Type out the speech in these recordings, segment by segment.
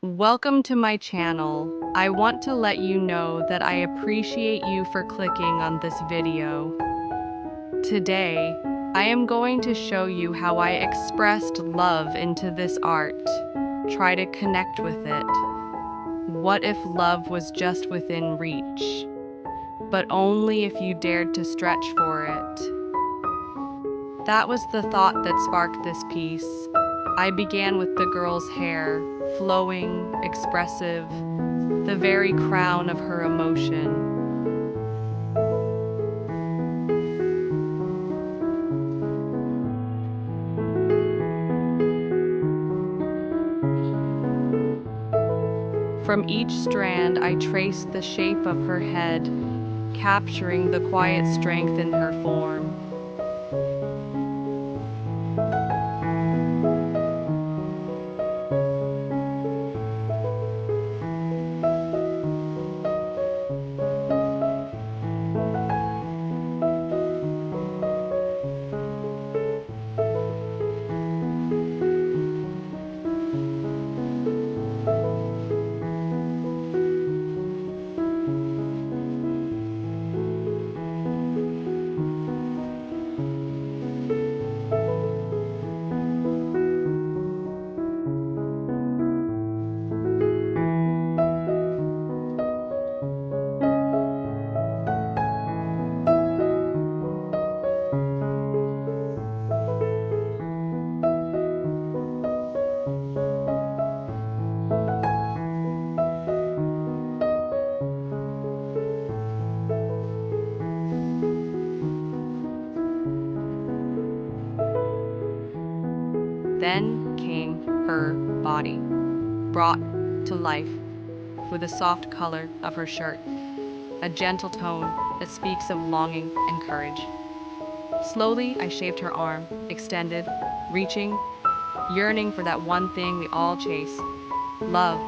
Welcome to my channel. I want to let you know that I appreciate you for clicking on this video. Today, I am going to show you how I expressed love into this art. Try to connect with it. What if love was just within reach? But only if you dared to stretch for it. That was the thought that sparked this piece. I began with the girl's hair, flowing, expressive, the very crown of her emotion. From each strand, I traced the shape of her head, capturing the quiet strength in her form. Then came her body, brought to life with the soft color of her shirt, a gentle tone that speaks of longing and courage. Slowly, I shaped her arm, extended, reaching, yearning for that one thing we all chase, love.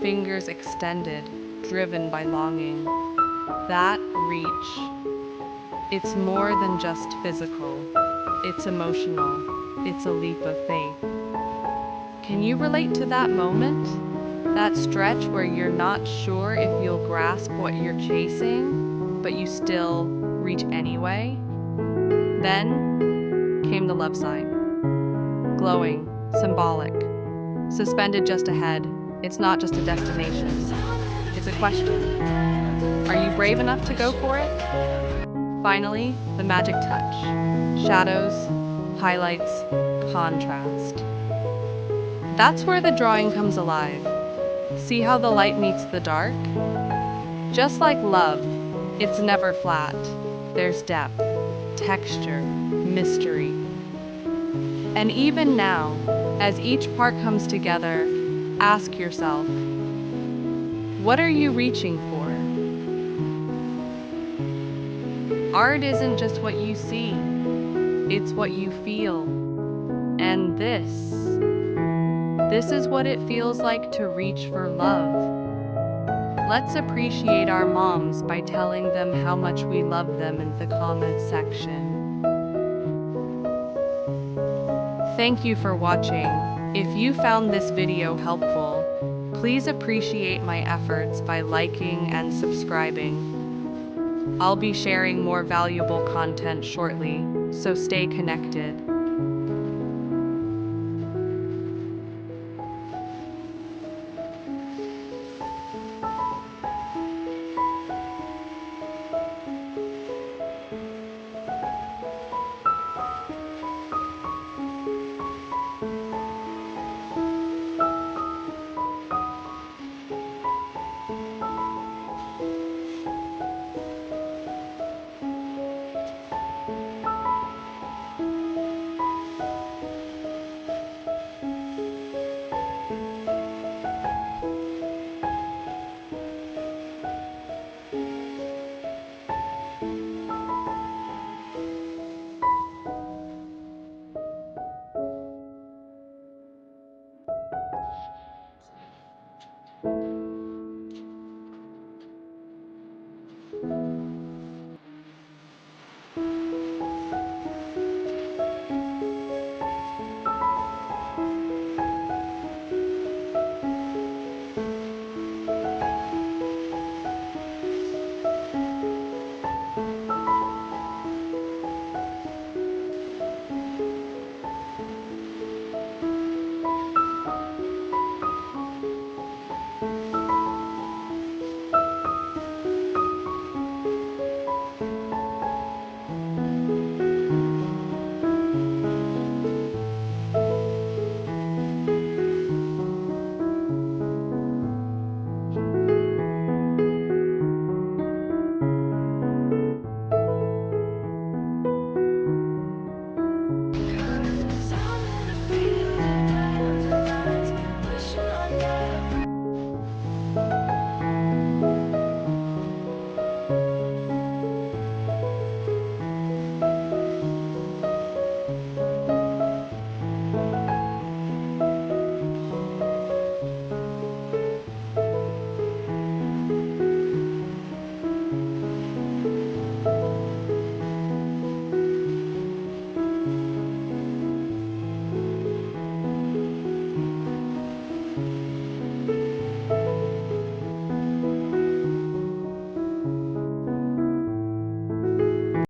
Fingers extended, driven by longing. That reach, it's more than just physical. It's emotional. It's a leap of faith. Can you relate to that moment? That stretch where you're not sure if you'll grasp what you're chasing, but you still reach anyway? Then came the love sign. Glowing, symbolic, suspended just ahead. It's not just a destination. It's a question. Are you brave enough to go for it? Finally, the magic touch. Shadows, highlights, contrast. That's where the drawing comes alive. See how the light meets the dark? Just like love, it's never flat. There's depth, texture, mystery. And even now, as each part comes together, ask yourself, what are you reaching for? Art isn't just what you see, it's what you feel. And this is what it feels like to reach for love. Let's appreciate our moms by telling them how much we love them in the comments section. Thank you for watching. If you found this video helpful, please appreciate my efforts by liking and subscribing. I'll be sharing more valuable content shortly, so stay connected.